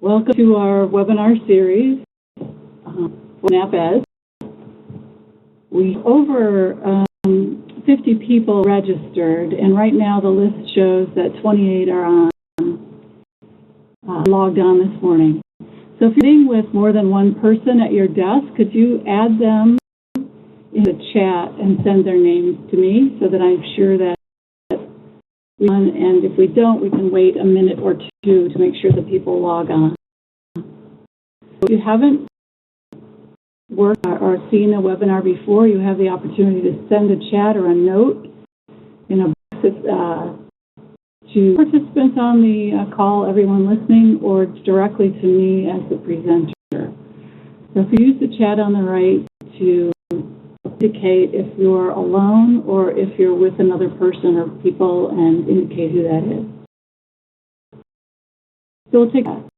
Welcome to our webinar series for NAPED. We have over 50 people registered, and right now the list shows that 28 are logged on this morning. So if you're sitting with more than one person at your desk, could you add them in the chat and send their names to me so that I'm sure that and if we don't, we can wait a minute or two to make sure that people log on. If you haven't worked or seen a webinar before, you have the opportunity to send a chat or a note in a box to participants on the call, everyone listening, or directly to me as the presenter. So if you use the chat on the right to indicate if you're alone or if you're with another person or people and indicate who that is. So we'll take that.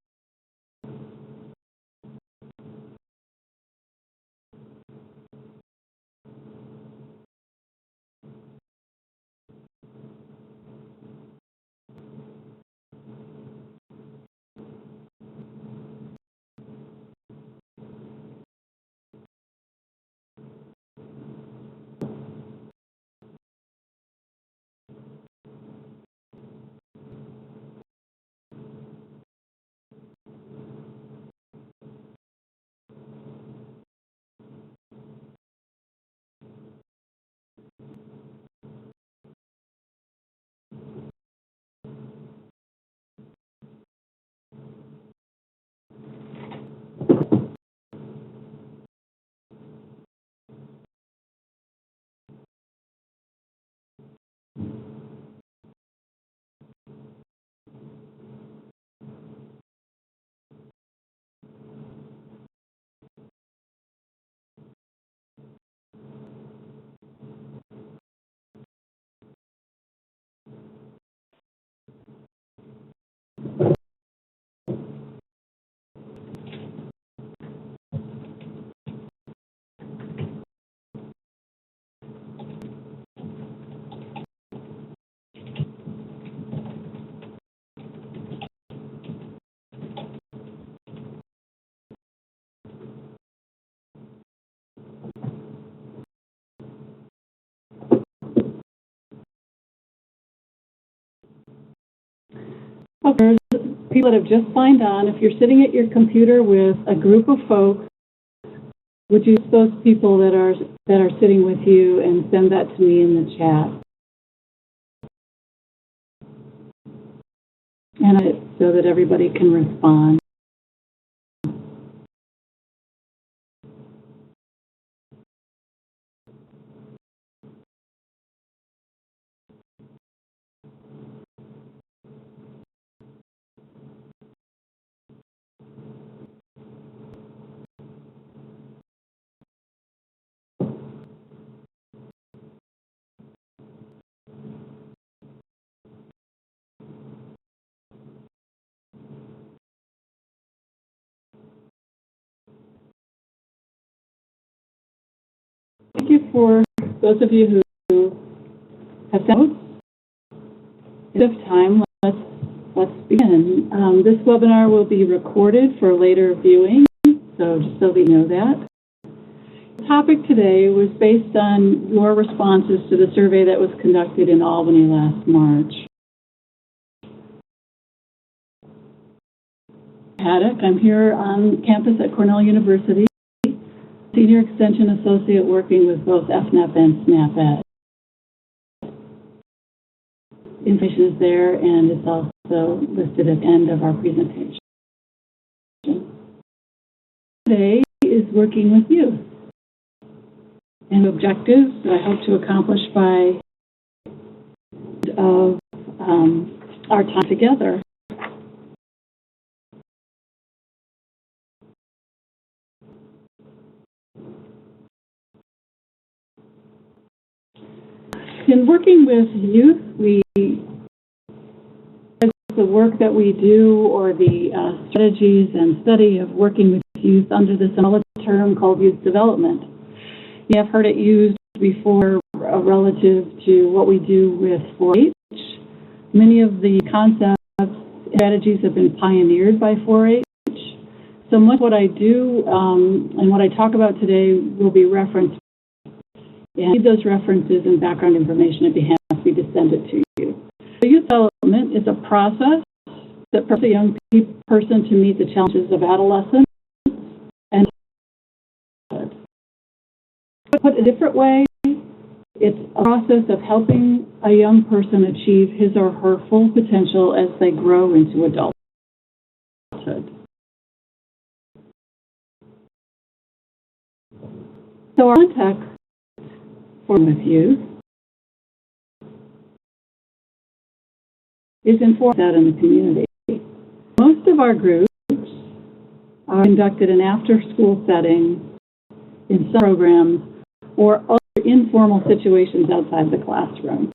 Okay, people that have just signed on, if you're sitting at your computer with a group of folks, would you use those people that are sitting with you and send that to me in the chat? And so that everybody can respond. Thank you for those of you who have sent notes. At this time, let's begin. This webinar will be recorded for later viewing, so just so we know that. The topic today was based on your responses to the survey that was conducted in Albany last March. Haddock, I'm here on campus at Cornell University, Senior Extension Associate working with both FNEP and SNAP-Ed. Information is there, and it's also listed at the end of our presentation. Today is working with you. And objectives that I hope to accomplish by our time together. In working with youth, the work that we do or the strategies and study of working with youth under this umbrella term called youth development. You have heard it used before relative to what we do with 4-H. Many of the concepts and strategies have been pioneered by 4-H. So much of what I do and what I talk about today will be referenced. And need those references and background information if you have me to send it to you. So youth development is a process that prepares a young person to meet the challenges of adolescence and adulthood. Put a different way, it's a process of helping a young person achieve his or her full potential as they grow into adulthood. So our context with youth is informed in the community. Most of our groups are conducted in after-school settings, in some programs, or other informal situations outside the classroom.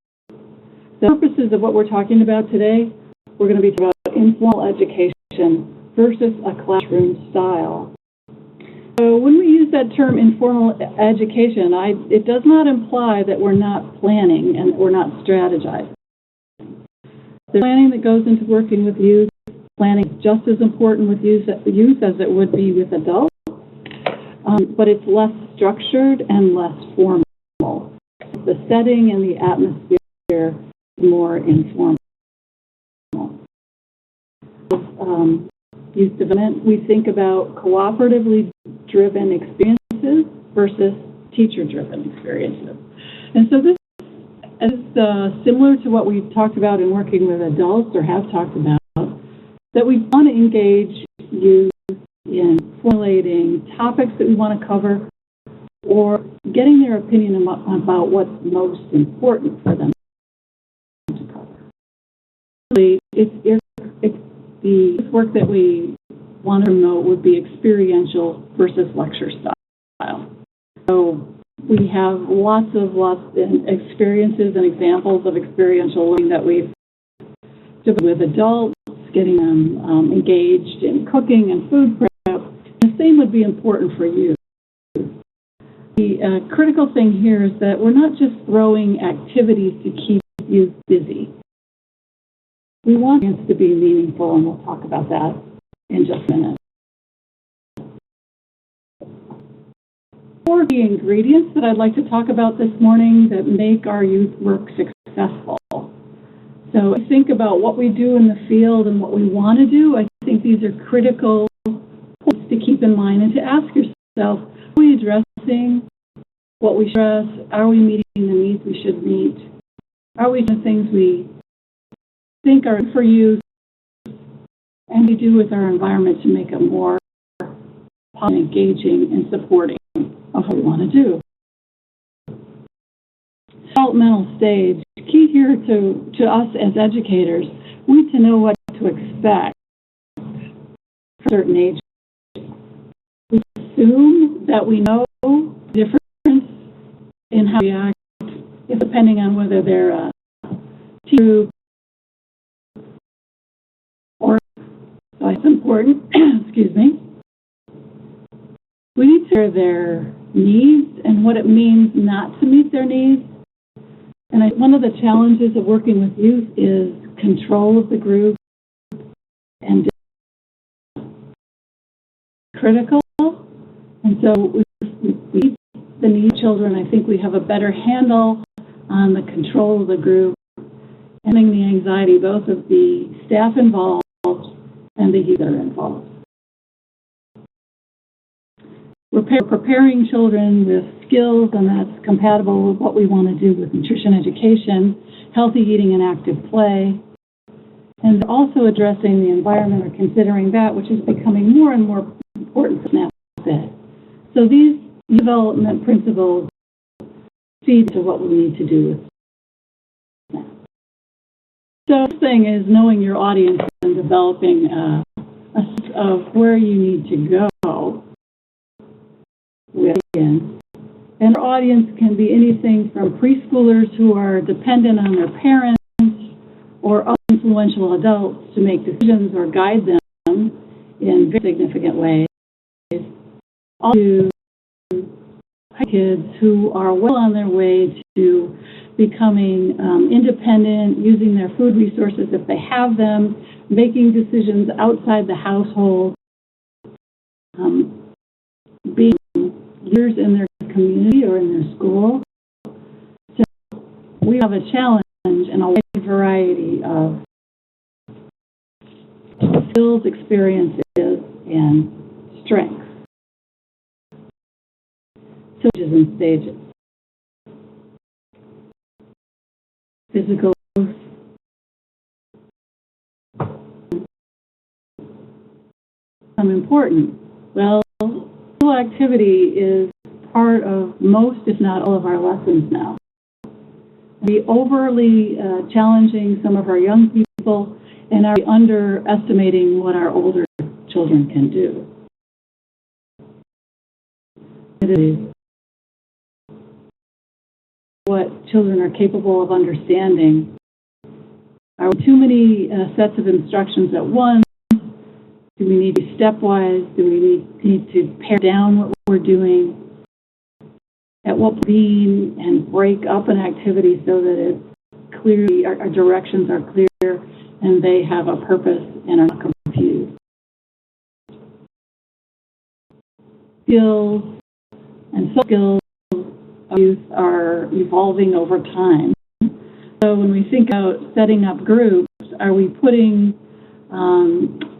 The purposes of what we're talking about today, we're going to be talking about informal education versus a classroom style. So when we use that term informal education, it does not imply that we're not planning and that we're not strategizing. The planning that goes into working with youth, planning is just as important with youth as it would be with adults, but it's less structured and less formal. The setting and the atmosphere is more informal. Youth development, we think about cooperatively driven experiences versus teacher-driven experiences. And so this is similar to what we've talked about in working with adults or have talked about, that we want to engage youth in formulating topics that we want to cover or getting their opinion about what's most important for them to cover. The work that we want to promote would be experiential versus lecture style. So we have lots of experiences and examples of experiential learning that we've done with adults, getting them engaged in cooking and food prep. The same would be important for youth. The critical thing here is that we're not just throwing activities to keep youth busy. We want it to be meaningful, and we'll talk about that in just a minute. 4 key ingredients that I'd like to talk about this morning that make our youth work successful. So think about what we do in the field and what we want to do. I think these are critical points to keep in mind and to ask yourself, are we addressing what we stress? Are we meeting the needs we should meet? Are we doing things we think are for youth, and we do with our environment to make it more engaging and supporting of what we want to do. Developmental stage. Key here to us as educators, we need to know what to expect for certain ages. We assume that we know the difference in how we act, depending on whether they're a teacher or it's important, excuse me. We need to hear their needs and what it means not to meet their needs. And one of the challenges of working with youth is control of the group and critical. And so we the need of children, I think we have a better handle on the control of the group, handling the anxiety both of the staff involved and the youth that are involved. We're preparing children with skills, and that's compatible with what we want to do with nutrition education, healthy eating, and active play. And also addressing the environment or considering that, which is becoming more and more important for SNAP. So these development principles feed to what we need to do with SNAP. So the thing is knowing your audience and developing a sense of where you need to go with kids. And our audience can be anything from preschoolers who are dependent on their parents or other influential adults to make decisions or guide them in very significant ways, all to kids who are well on their way to becoming independent, using their food resources if they have them, making decisions outside the household, being leaders in their community or in their school. So we have a challenge in a wide variety of skills, experiences, and strengths. Stages and stages. Physical growth, important. Well, physical activity is part of most, if not all, of our lessons now. We overly challenging some of our young people and are underestimating what our older children can do. It is what children are capable of understanding. Are too many sets of instructions at once? Do we need to be stepwise? Do we need to pare down what we're doing? At what point and break up an activity so that it's clearly, our directions are clear and they have a purpose and are not confused. Skills and soft skills of youth are evolving over time. So when we think about setting up groups, are we putting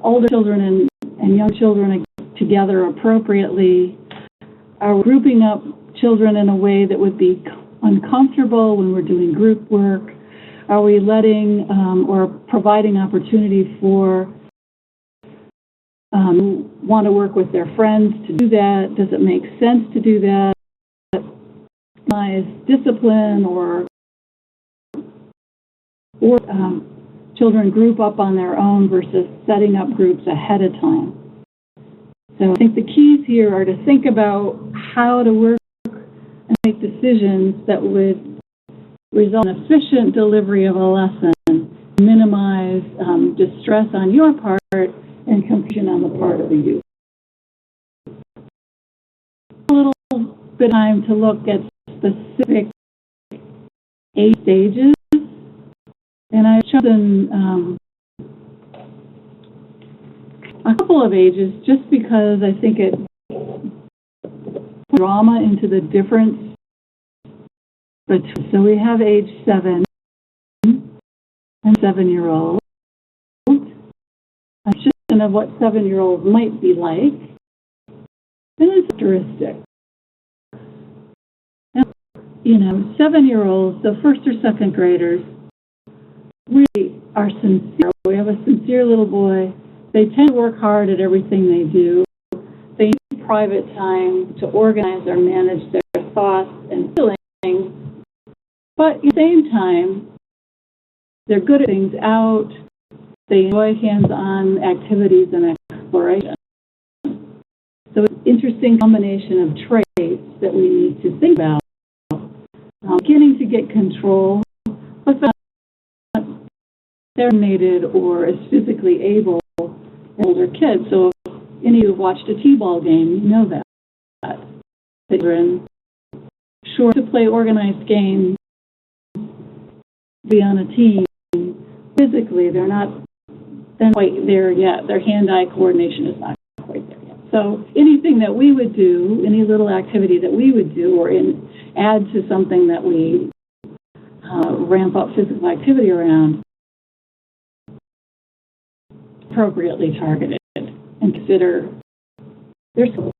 older children and young children together appropriately? Are we grouping up children in a way that would be uncomfortable when we're doing group work? Are we letting or providing opportunity for who want to work with their friends to do that? Does it make sense to do that? Discipline or children group up on their own versus setting up groups ahead of time. So I think the keys here are to think about how to work and make decisions that would result in efficient delivery of a lesson, minimize distress on your part and confusion on the part of the youth. A little bit of time to look at specific age stages, and I've chosen a couple of ages just because I think it puts drama into the difference. So we have age 7 and 7-year-olds. A suggestion of what 7-year-olds might be like, and it's characteristic. 7-year-olds, the first or second graders, really are sincere. We have a sincere little boy. They tend to work hard at everything they do. They need private time to organize or manage their thoughts and feelings. But at the same time, they're good at things out. They enjoy hands-on activities and exploration. So it's an interesting combination of traits that we need to think about. Beginning to get control, but not coordinated or is physically able as older kids. So if any of you have watched a T-ball game, you know that. They're sure to play organized games, be on a team. Physically, they're not quite there yet. Their hand-eye coordination is not quite there yet. So anything that we would do, any little activity that we would do or add to something that we ramp up physical activity around, appropriately targeted and consider their skills.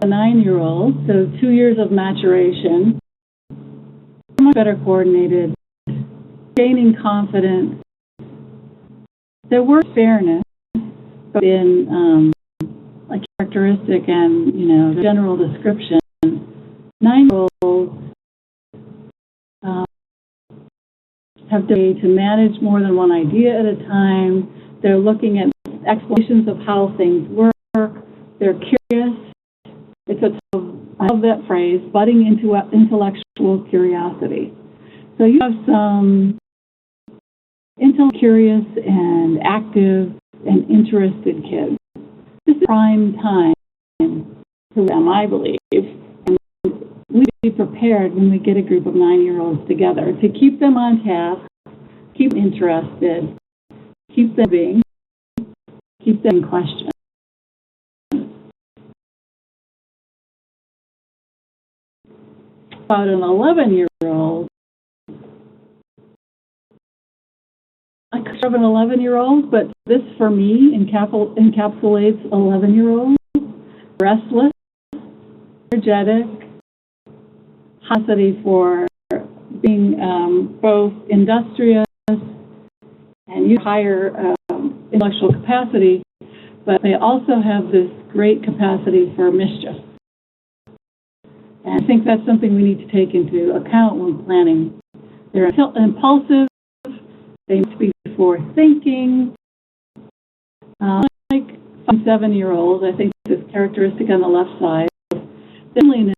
A 9-year-old, so 2 years of maturation, much better coordinated, gaining confidence. There were fairness, but in a characteristic and the general description. 9-year-olds have the ability to manage more than one idea at a time. They're looking at explanations of how things work. They're curious. I love that phrase, budding into intellectual curiosity. So you have some intellectually curious and active and interested kids. This is prime time for them, I believe. And we prepared when we get a group of 9-year-olds together to keep them on task, keep them interested, keep them being, keep them in question. About an 11-year-old, I could have an 11-year-old, but this for me encapsulates 11-year-olds, restless, energetic, capacity for being both industrious and higher intellectual capacity, but they also have this great capacity for mischief. And I think that's something we need to take into account when planning. They're impulsive, they must be forward-thinking. Like 7-year-olds, I think this characteristic on the left side, friendliness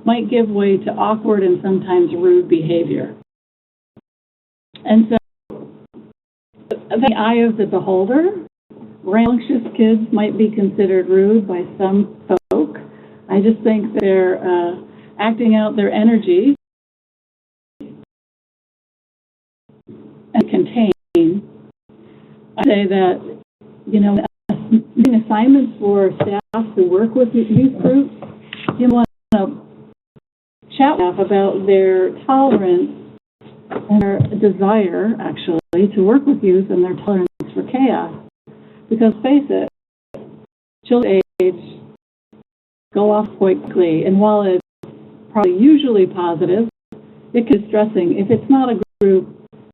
might give way to awkward and sometimes rude behavior. And so, the eye of the beholder, rambunctious kids might be considered rude by some folk. I just think they're acting out their energy and contain. I say that, doing assignments for staff who work with youth groups, you want to chat about their tolerance and their desire, actually, to work with youth and their tolerance for chaos. Because face it, children age go off quite quickly, and while it's probably usually positive, it can be stressing if it's not a group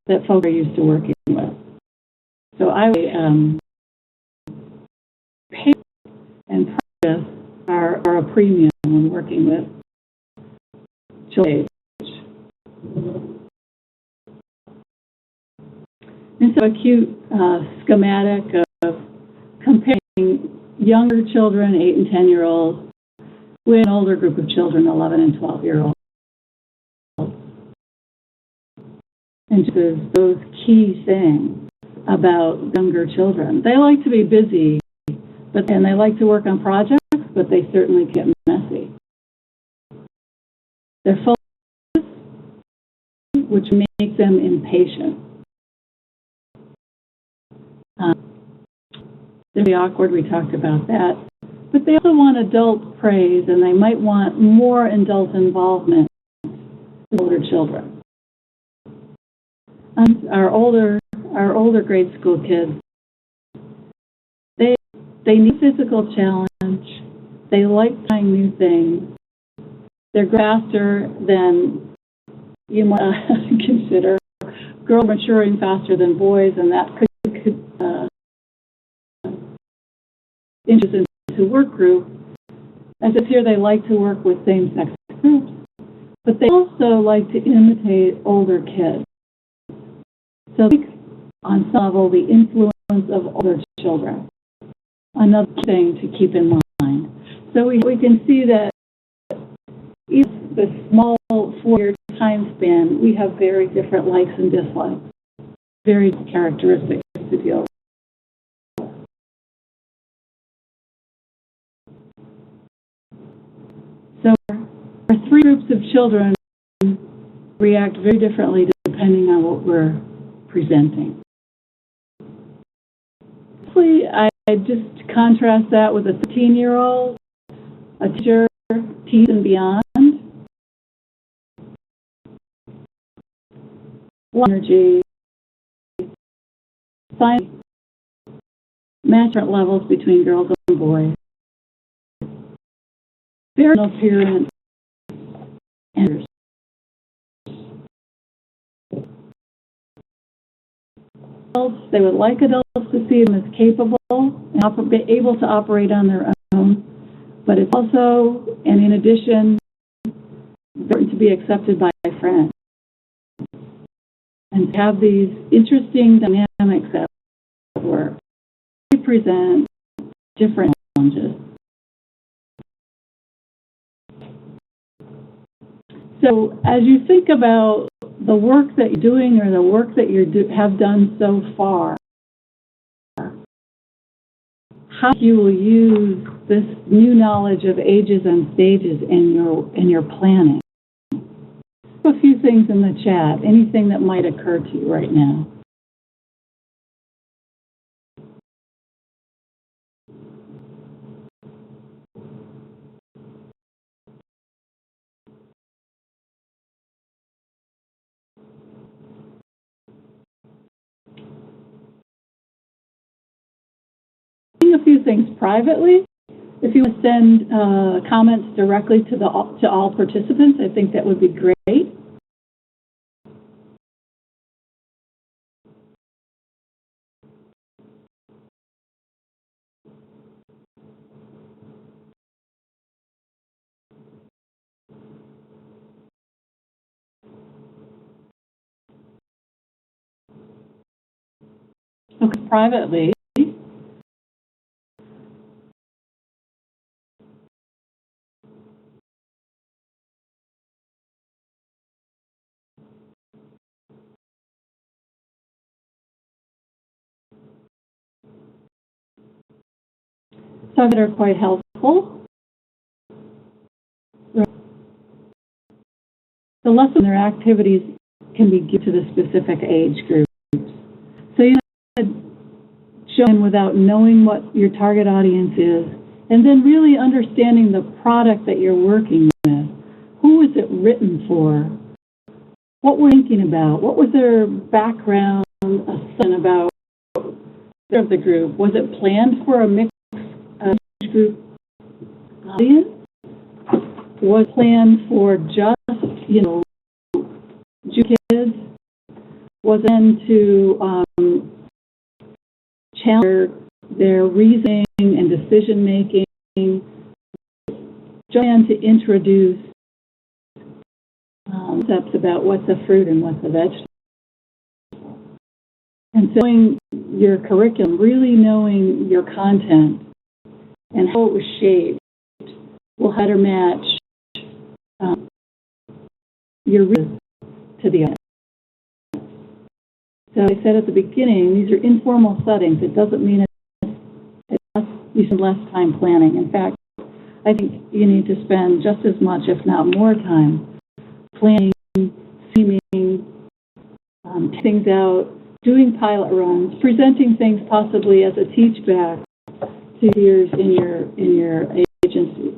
that folks are used to working with. So I would patience and practice are a premium when working with children age. And so a cute schematic of comparing younger children, 8 and 10-year-olds, with an older group of children, 11 and 12-year-olds. And just those key things about younger children. They like to be busy, and they like to work on projects, but they certainly get messy. They're focused, which makes them impatient. They're really awkward, we talked about that. But they also want adult praise, and they might want more adult involvement with older children. Our older grade school kids, they need physical challenge. They like trying new things. They're faster than you might consider. Girls maturing faster than boys, and that could interest into work group. As it's here, they like to work with same-sex groups, but they also like to imitate older kids. So on some level, the influence of older children. Another thing to keep in mind. So we can see that even the small 4-year time span, we have very different likes and dislikes, very characteristics to deal with. So our 3 groups of children react very differently depending on what we're presenting. I just contrast that with a 13-year-old, a teacher, teens and beyond. Energy, science, matchment levels between girls and boys. Very appearance and they would like adults to see them as capable and be able to operate on their own, but it's also, and in addition, important to be accepted by friends and to have these interesting dynamics at work. They present different challenges. So as you think about the work that you're doing or the work that you have done so far, how you will use this new knowledge of ages and stages in your planning. A few things in the chat, anything that might occur to you right now. A few things privately. If you want to send comments directly to all participants, I think that would be great. Okay, privately. Some that are quite helpful. The lesson their activities can be given to the specific age groups. So you show them without knowing what your target audience is, and then really understanding the product that you're working with. Who is it written for? What we're thinking about? What was their background about of the group? Was it planned for a mixed group audience? Was it planned for just, kids? Was it meant to challenge their reasoning and decision making? Just to introduce concepts about what's a fruit and what's a vegetable. And so knowing your curriculum, really knowing your content and how it was shaped will better match your readers to the audience. So I said at the beginning, these are informal settings. It doesn't mean you spend less time planning. In fact, I think you need to spend just as much, if not more time, planning, theming, things out, doing pilot runs, presenting things possibly as a teach back to peers in your agency.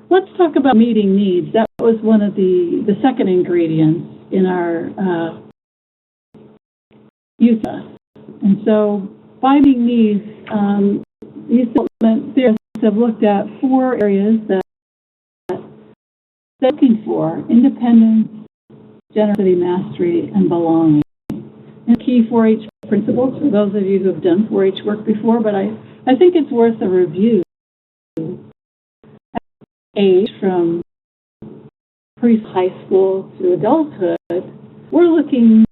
Let's talk about meeting needs. That was one of the second ingredients in our youth. And so by meeting needs, youth development theorists have looked at 4 areas that they're looking for: independence, generosity, mastery, and belonging. And key 4-H principles for those of you who have done 4-H work before, but I think it's worth a review. Age from pre-high school to adulthood, we're looking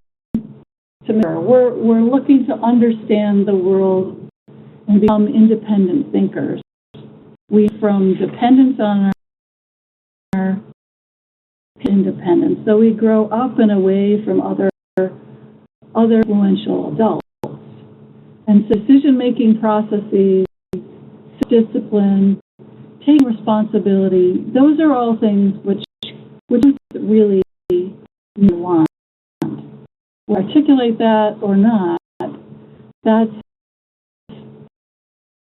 to we're looking to understand the world and become independent thinkers. We from dependence on our independence, so we grow up and away from other influential adults. And so decision-making processes, discipline, taking responsibility, those are all things which really want. We articulate that or not, that's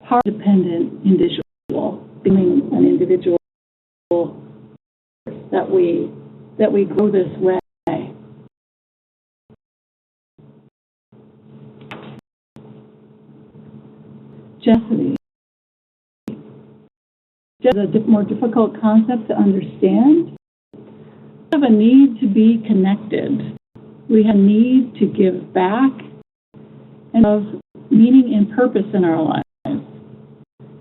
part dependent individual, becoming an individual that we grow this way. Generosity is a more difficult concept to understand. We have a need to be connected. We have a need to give back and have meaning and purpose in our lives.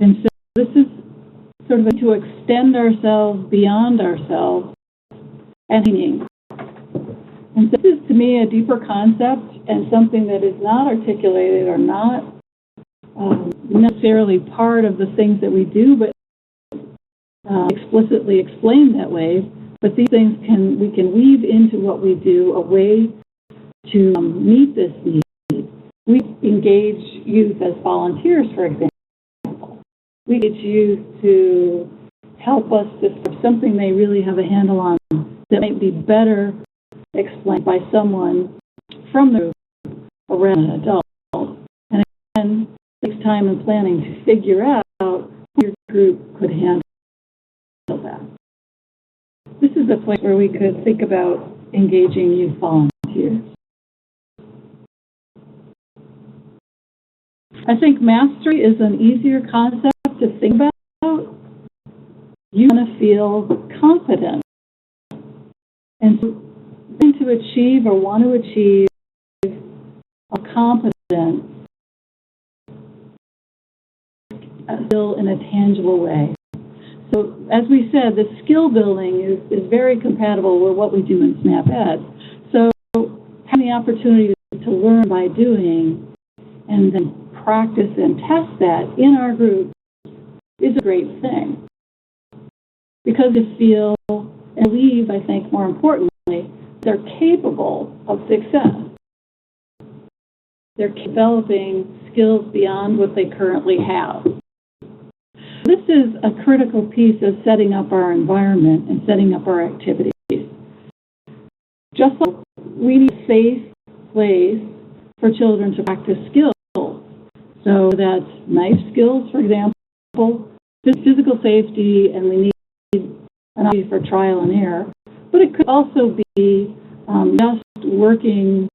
And so this is sort of to extend ourselves beyond ourselves and meaning. And so this is, to me, a deeper concept and something that is not articulated or not necessarily part of the things that we do, but explicitly explained that way. But these things we can weave into what we do, a way to meet this need. We engage youth as volunteers, for example. We engage youth to help us describe something they really have a handle on that might be better explained by someone from the group or an adult. And again, it takes time and planning to figure out how your group could handle that. This is a place where we could think about engaging youth volunteers. I think mastery is an easier concept to think about. You want to feel confident and to achieve or want to achieve a competence skill in a tangible way. So as we said, the skill building is very compatible with what we do in SNAP Ed. So having the opportunity to learn by doing and then practice and test that in our group is a great thing. Because they feel and believe, I think more importantly, they're capable of success. They're developing skills beyond what they currently have. This is a critical piece of setting up our environment and setting up our activities. Just like we need a safe place for children to practice skills. So that's knife skills, for example, physical safety, and we need an opportunity for trial and error. But it could also be just working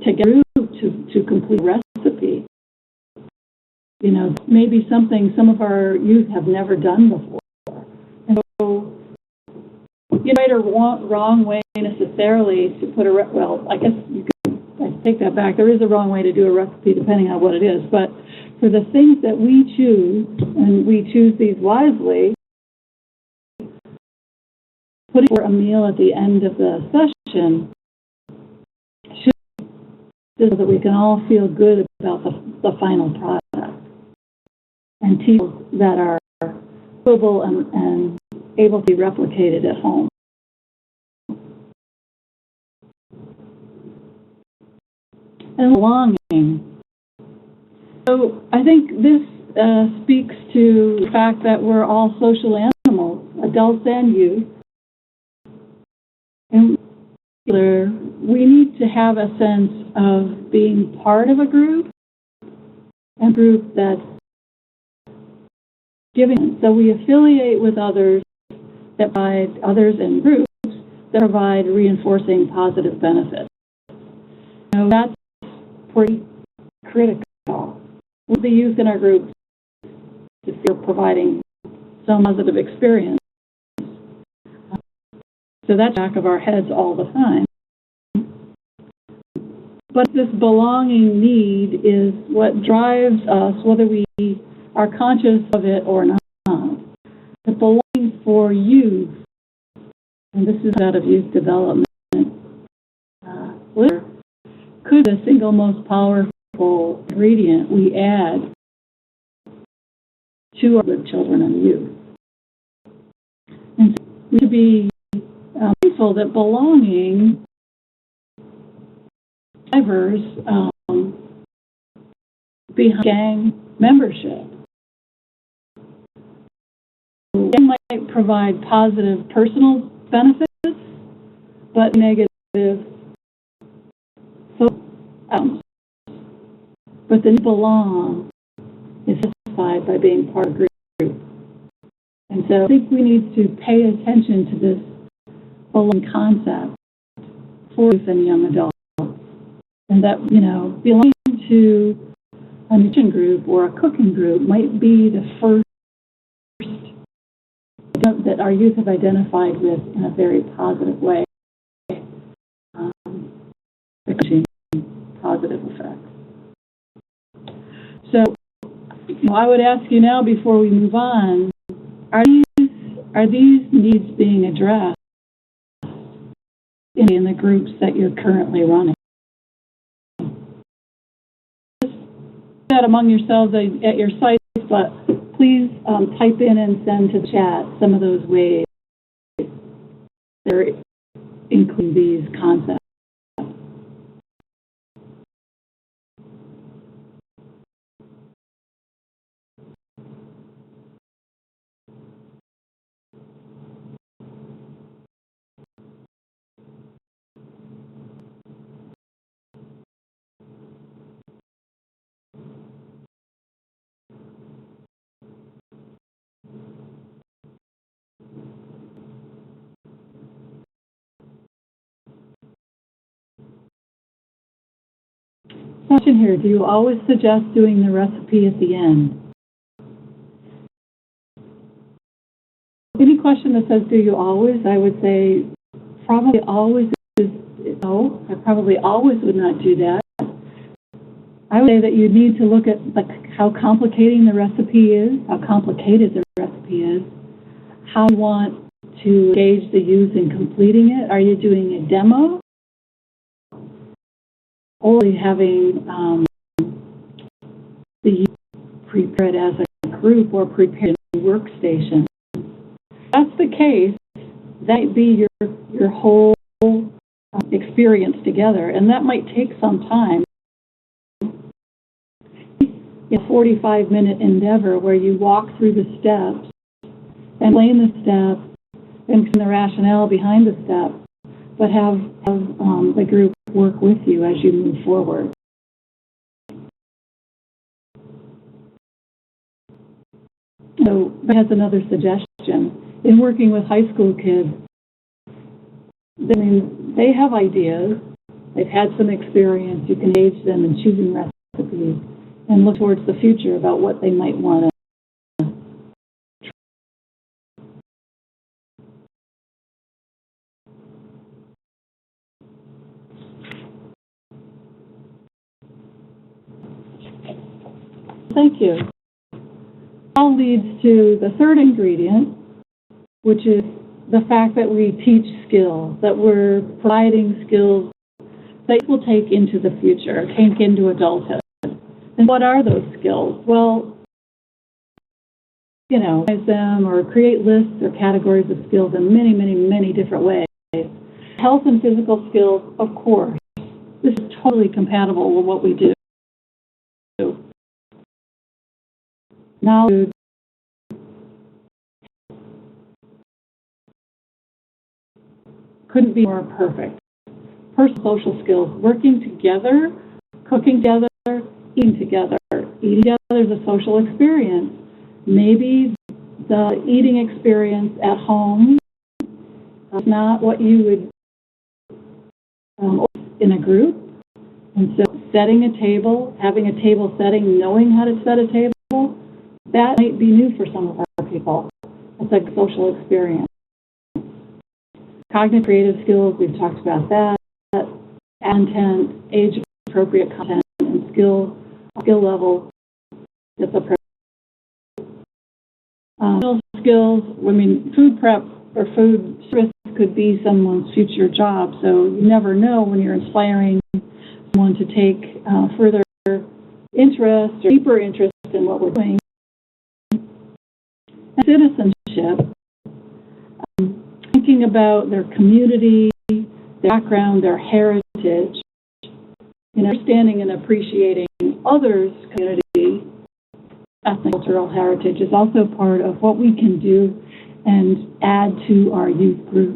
together to complete a recipe. You know, maybe something some of our youth have never done before. And so, you know, right or wrong way necessarily to put well, I guess you could I take that back. There is a wrong way to do a recipe depending on what it is. But for the things that we choose, and we choose these wisely, putting for a meal at the end of the session should so that we can all feel good about the final product. And teach that are doable and able to be replicated at home. And belonging. So I think this speaks to the fact that we're all social animals, adults and youth. And we need to have a sense of being part of a group, and a group that's giving. So we affiliate with others that provide others in groups that provide reinforcing positive benefits. So that's pretty critical. With the youth in our group to feel providing some positive experience. So that's back of our heads all the time. But this belonging need is what drives us, whether we are conscious of it or not. The belonging for youth, and this is out of youth development, could be the single most powerful ingredient we add to our children and youth. And so we should be mindful that belonging drivers behind gang membership. Gang might provide positive personal benefits, but negative social outcomes. But the belong is satisfied by being part of a group. And so I think we need to pay attention to this belonging concept for youth and young adults. And that, you know, belonging to a nutrition group or a cooking group might be the first that our youth have identified with in a very positive way. Positive effects. So, you know, I would ask you now before we move on, are these needs being addressed in the groups that you're currently running? That among yourselves at your sites, but please type in and send to the chat some of those ways that are including these concepts. Question here, do you always suggest doing the recipe at the end? Any question that says, do you always, I would say probably always is no. I probably always would not do that. I would say that you need to look at how complicated the recipe is, how you want to engage the youth in completing it. Are you doing a demo? Or are you having the youth prepare it as a group or prepare a workstation? If that's the case, that might be your whole experience together, and that might take some time. It's a 45-minute endeavor where you walk through the steps and explain the steps and the rationale behind the steps, but have the group work with you as you move forward. So that has another suggestion. In working with high school kids, they have ideas, they've had some experience, you can engage them in choosing recipes and look towards the future about what they might want to try. Thank you. All leads to the third ingredient, which is the fact that we teach skills, that we're providing skills that will take into the future, take into adulthood. And what are those skills? Well, organize them or create lists or categories of skills in many, many, many different ways. Health and physical skills, of course. This is totally compatible with what we do. Knowledge, couldn't be more perfect. Personal social skills, working together, cooking together, eating together. Eating together is a social experience. Maybe the eating experience at home is not what you would in a group. And so setting a table, having a table setting, knowing how to set a table, that might be new for some of our people. It's a social experience. Cognitive creative skills, we've talked about that. Content, age-appropriate content, and skill level that's appropriate. Skills, food prep or food service could be someone's future job, so you never know when you're inspiring someone to take further interest or deeper interest in what we're doing. And citizenship, thinking about their community, their background, their heritage, understanding and appreciating others' community, ethnic, cultural heritage is also part of what we can do and add to our youth groups.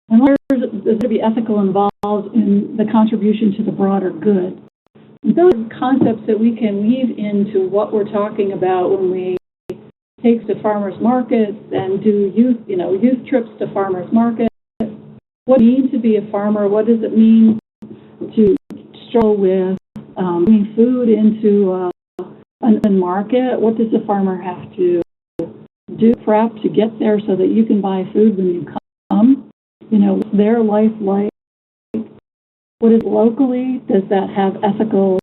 And there's going to be ethical involved in the contribution to the broader good. And those are concepts that we can weave into what we're talking about when we take to farmers markets and do youth trips to farmers markets. What does it mean to be a farmer? What does it mean to stroll with bringing food into a market? What does a farmer have to do prep to get there so that you can buy food when you come? What's their life like? What is locally? Does that have ethical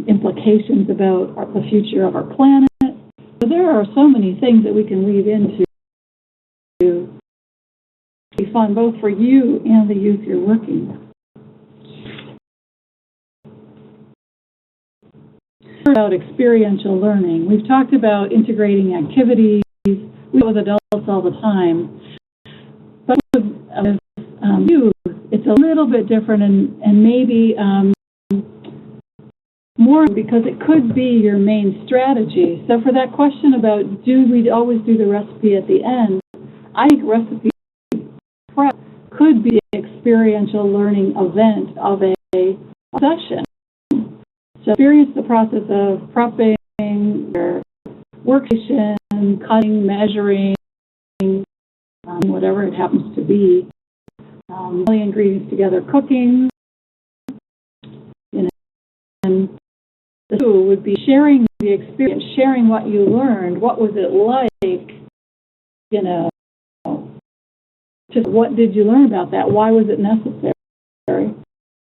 implications about the future of our planet? So there are so many things that we can weave into to be fun both for you and the youth you're working with. About experiential learning. We've talked about integrating activities. We deal with adults all the time. But with youth, it's a little bit different and maybe more because it could be your main strategy. So for that question about do we always do the recipe at the end, I think recipe prep could be an experiential learning event of a session. So experience the process of prepping, your workstation, cutting, measuring, whatever it happens to be, all the ingredients together, cooking, the two would be sharing the experience, sharing what you learned. What was it like? You know, just what did you learn about that? Why was it necessary?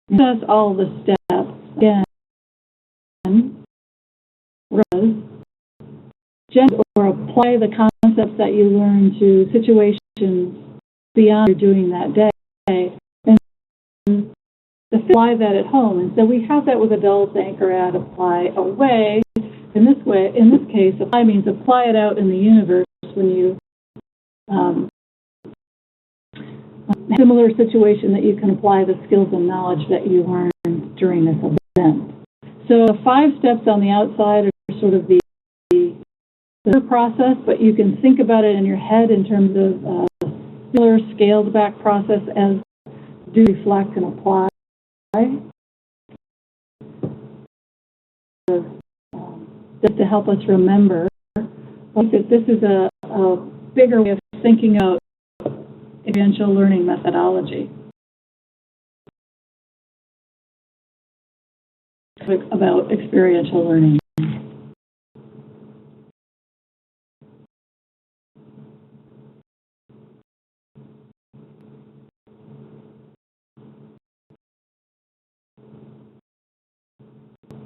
Discuss all the steps again. Or apply the concepts that you learn to situations beyond you're doing that day, and apply that at home. And so we have that with adults, anchor at, apply away. In this case, apply means apply it out in the universe when you similar situation that you can apply the skills and knowledge that you learned during this event. So the 5 steps on the outside are sort of the process, but you can think about it in your head in terms of similar scaled back process as do, reflect, and apply. Just to help us remember, this is a bigger way of thinking about experiential learning methodology. About experiential learning.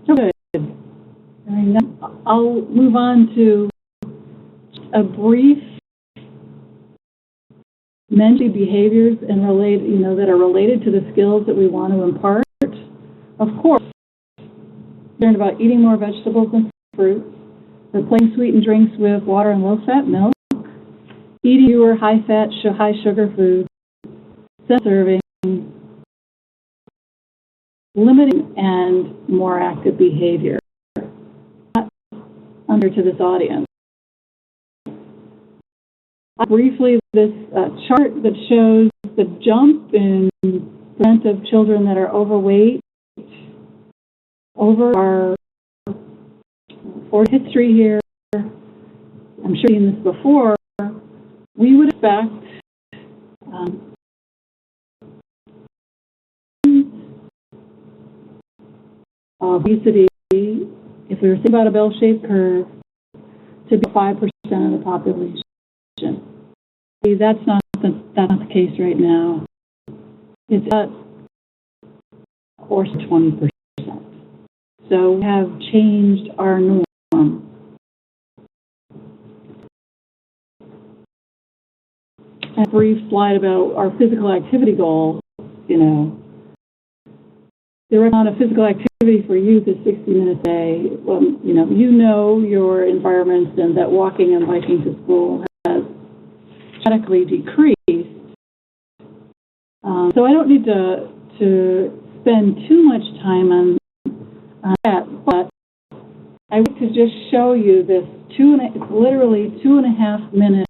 Good. And I'll move on to a brief mention behaviors and that are related to the skills that we want to impart. Of course, learned about eating more vegetables and fruits, replacing sweetened drinks with water and low-fat milk, eating fewer high-fat, high-sugar foods, self-serving, limiting, and more active behavior. Under to this audience. Briefly, this chart that shows the jump in percent of children that are overweight over our history here. I'm sure you've seen this before. We would expect obesity, if we were thinking about a bell-shaped curve, to be 5% of the population. That's not the case right now. It's at, of course, 20%. So we have changed our norm. A brief slide about our physical activity goal. The amount of physical activity for youth is 60 minutes a day. Well, you know your environments, and that walking and biking to school has dramatically decreased. So I don't need to spend too much time on that, but I want to just show you this literally 2.5 minute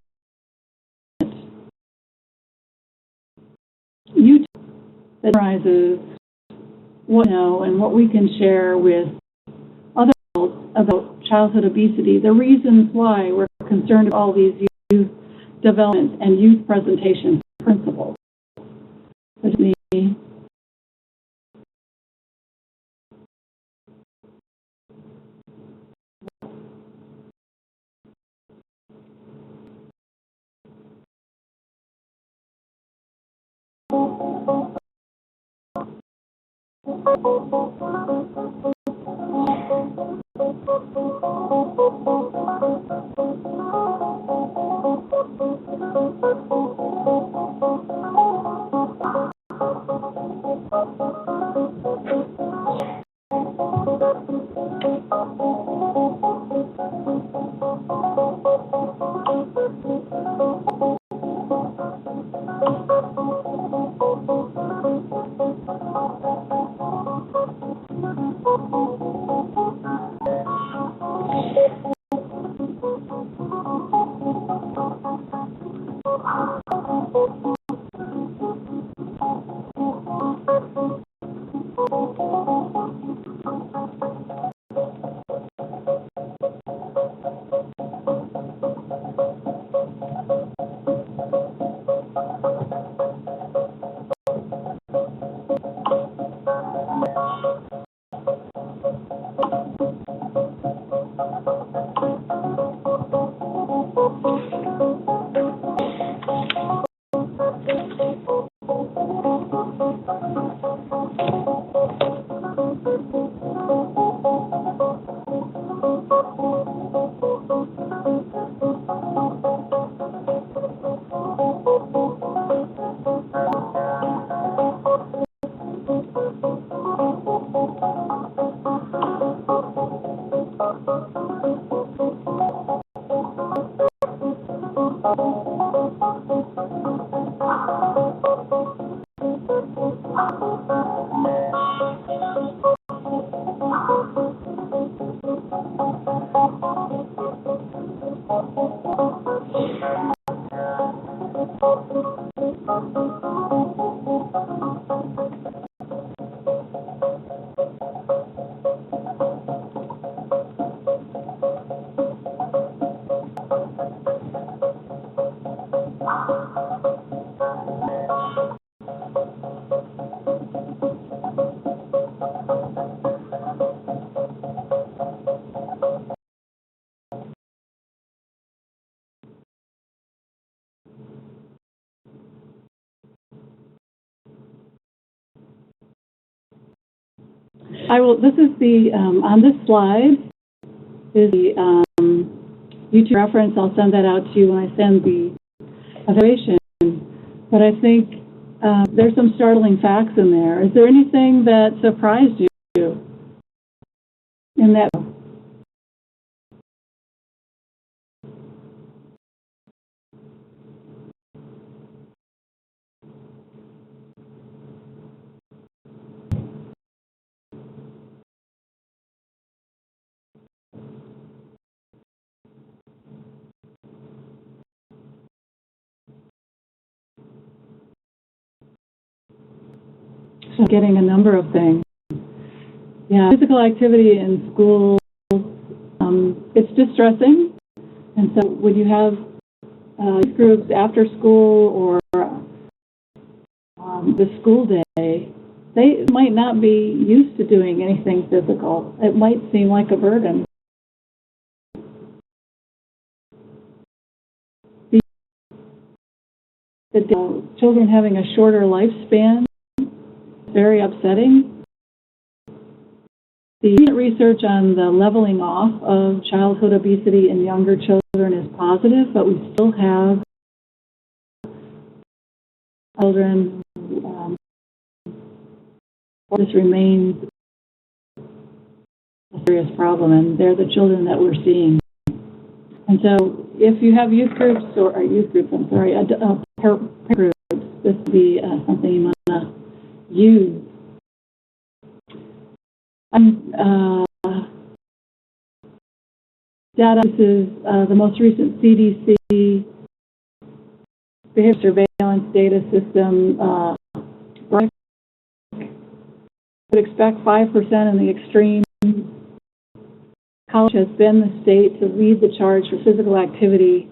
YouTube that summarizes what we know and what we can share with other adults about childhood obesity, the reasons why we're concerned with all these youth development and youth presentation principles. There's me. I will. This is the on this slide is the YouTube reference. I'll send that out to you when I send the evaluation. But I think there's some startling facts in there. Is there anything that surprised you in that? So getting a number of things. Yeah, physical activity in school, it's distressing. And so when you have groups after school or the school day, they might not be used to doing anything physical. It might seem like a burden. The children having a shorter lifespan, very upsetting. The recent research on the leveling off of childhood obesity in younger children is positive, but we still have children who this remains a serious problem, and they're the children that we're seeing. And so if you have youth groups, parent groups, this would be something you want to use. Data, this is the most recent CDC behavior surveillance data system. Would expect 5% in the extreme. College has been the state to lead the charge for physical activity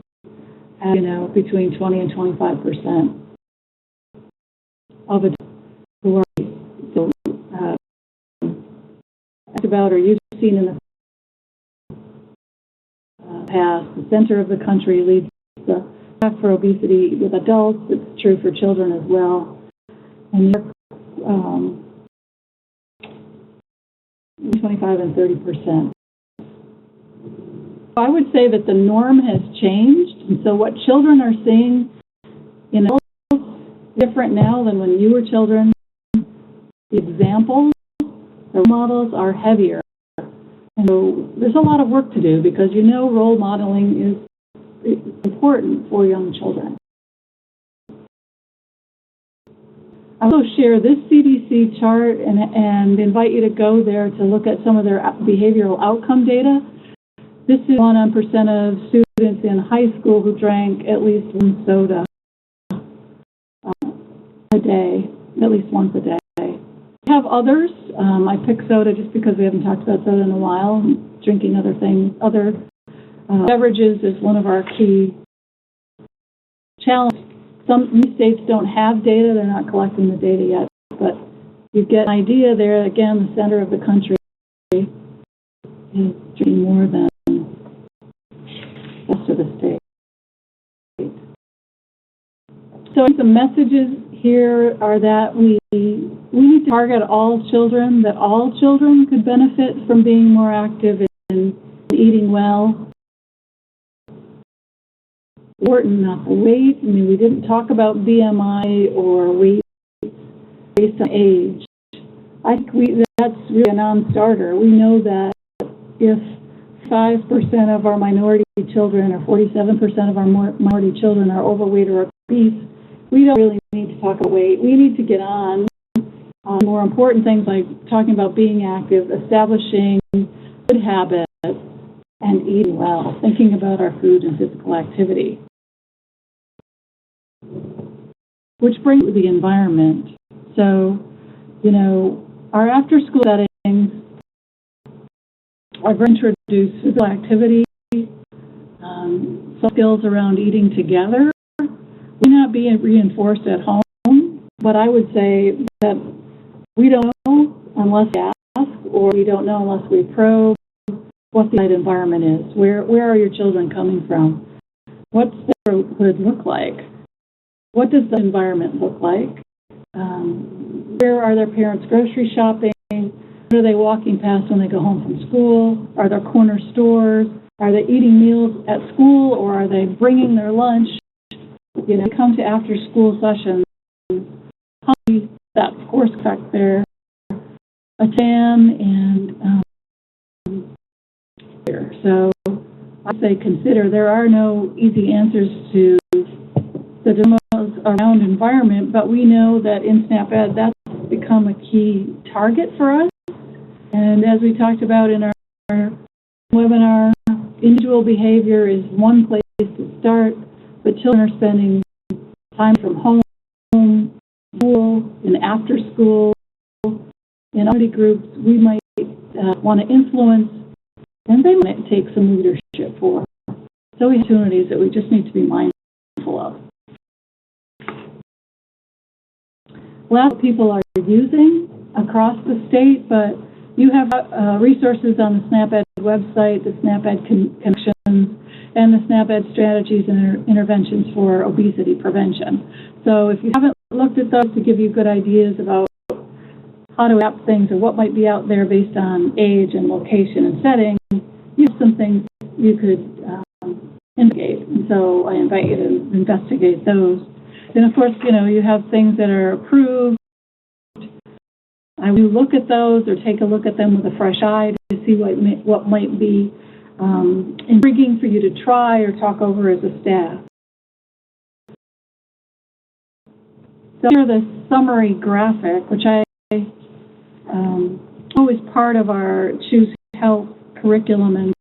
at, between 20 and 25% of adults who are about or you've seen in the past. The center of the country leads the path for obesity with adults. It's true for children as well. And 25 and 30%. I would say that the norm has changed, and so what children are seeing in adults is different now than when you were children. The examples, the role models are heavier. And so there's a lot of work to do because role modeling is important for young children. I'll also share this CDC chart and invite you to go there to look at some of their behavioral outcome data. This is on percent of students in high school who drank at least one soda a day, at least once a day. We have others. I pick soda just because we haven't talked about soda in a while. Drinking other things, other beverages is one of our key challenges. Some states don't have data. They're not collecting the data yet. But you get an idea there. Again, the center of the country is drinking more than the rest of the state. So the messages here are that we need to target all children, that all children could benefit from being more active and eating well. Important, not the weight. We didn't talk about BMI or weight based on age. I think that's really a non-starter. We know that if 5% of our minority children or 47% of our minority children are overweight or obese, we don't really need to talk about weight. We need to get on more important things like talking about being active, establishing good habits, and eating well, thinking about our food and physical activity. Which brings to the environment. So, our after-school settings are going to introduce physical activity, some skills around eating together. May not be reinforced at home, but I would say that we don't know unless we ask, or we don't know unless we probe what the right environment is. Where are your children coming from? What's their neighborhood look like? What does the environment look like? Where are their parents grocery shopping? are they walking past when they go home from school? Are there corner stores? Are they eating meals at school, or are they bringing their lunch? You know, they come to after-school sessions. How do that, of course, affect their exam and so I say consider. There are no easy answers to the dilemmas around environment, but we know that in SNAP-Ed, that's become a key target for us. And as we talked about in our webinar, individual behavior is one place to start, but children are spending time from home, school, and after school. In activity groups, we might want to influence, and they might take some leadership for. So opportunities that we just need to be mindful of. Well, people are using across the state, but you have resources on the SNAP-Ed website, the SNAP-Ed connections, and the SNAP-Ed strategies and interventions for obesity prevention. So if you haven't looked at those to give you good ideas about how to adapt things or what might be out there based on age and location and setting, you have some things you could investigate. And so I invite you to investigate those. And of course, you know, you have things that are approved. I will look at those or take a look at them with a fresh eye to see what might be intriguing for you to try or talk over as a staff. So here the summary graphic, which I always part of our Choose Health curriculum and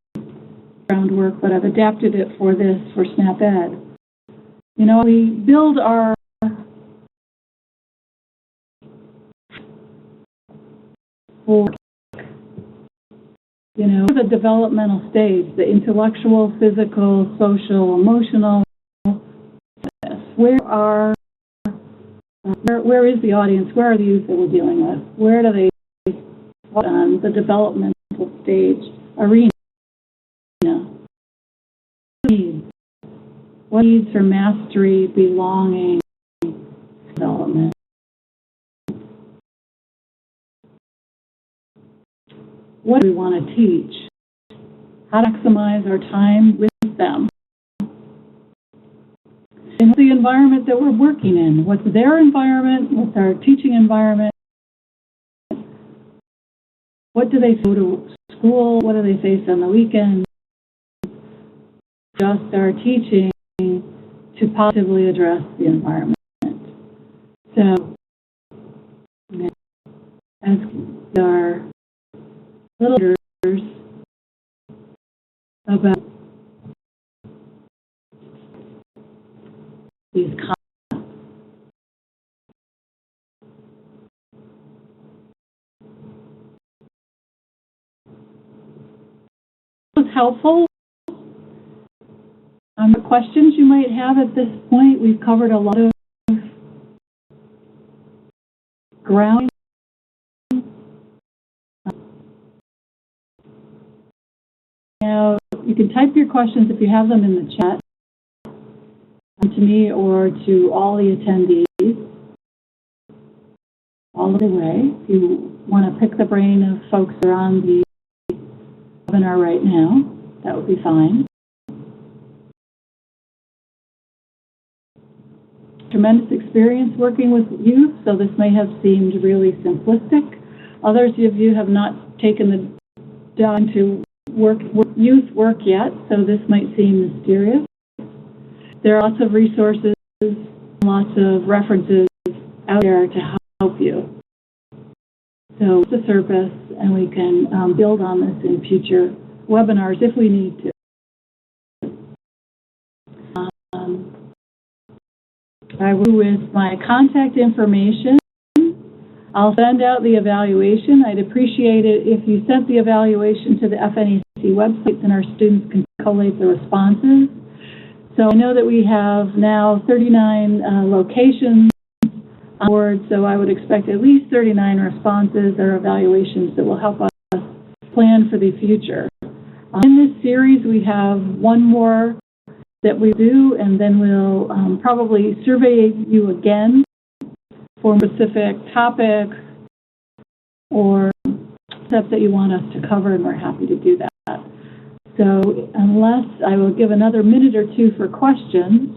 groundwork, but I've adapted it for this, for SNAP-Ed. You know, we build our the developmental stage, the intellectual, physical, social, emotional. Where is the audience? Where are the youth that we're dealing with? Where do they on the developmental stage arena? What needs for mastery, belonging, development? What do we want to teach? How to maximize our time with them? And the environment that we're working in. What's their environment? What's our teaching environment? What do they go to school? What do they face on the weekend? Just our teaching to positively address the environment. So, as our little leaders about these concepts. Was helpful. The questions you might have at this point, we've covered a lot of ground. Now, you can type your questions if you have them in the chat to me or to all the attendees all the way. If you want to pick the brain of folks that are on the webinar right now, that would be fine. Tremendous experience working with youth, so this may have seemed really simplistic. Others of you have not taken the time to youth work yet, so this might seem mysterious. There are lots of resources, lots of references out there to help you. So it's a service, and we can build on this in future webinars if we need to. I will with my contact information. I'll send out the evaluation. I'd appreciate it if you sent the evaluation to the FNEC website and our students can collate the responses. So I know that we have now 39 locations on board, so I would expect at least 39 responses or evaluations that will help us plan for the future. In this series, we have one more that we do, and then we'll probably survey you again for specific topics or concepts that you want us to cover, and we're happy to do that. So unless, I will give another minute or two for questions.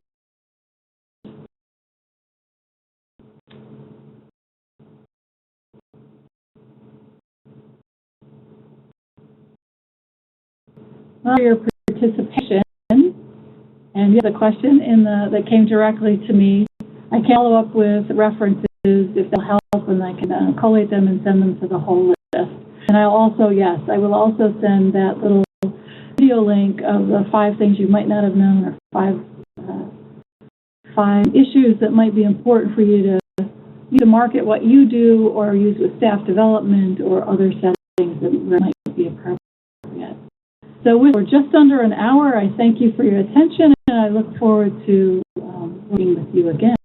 For your participation, and you have a question that came directly to me. I can follow up with references if they'll help, and I can collate them and send them to the whole list. And I'll also, yes, I will also send that little video link of the 5 things you might not have known, or 5 issues that might be important for you to either market what you do or use with staff development or other settings that might be appropriate. So we're just under an hour. I thank you for your attention, and I look forward to working with you again.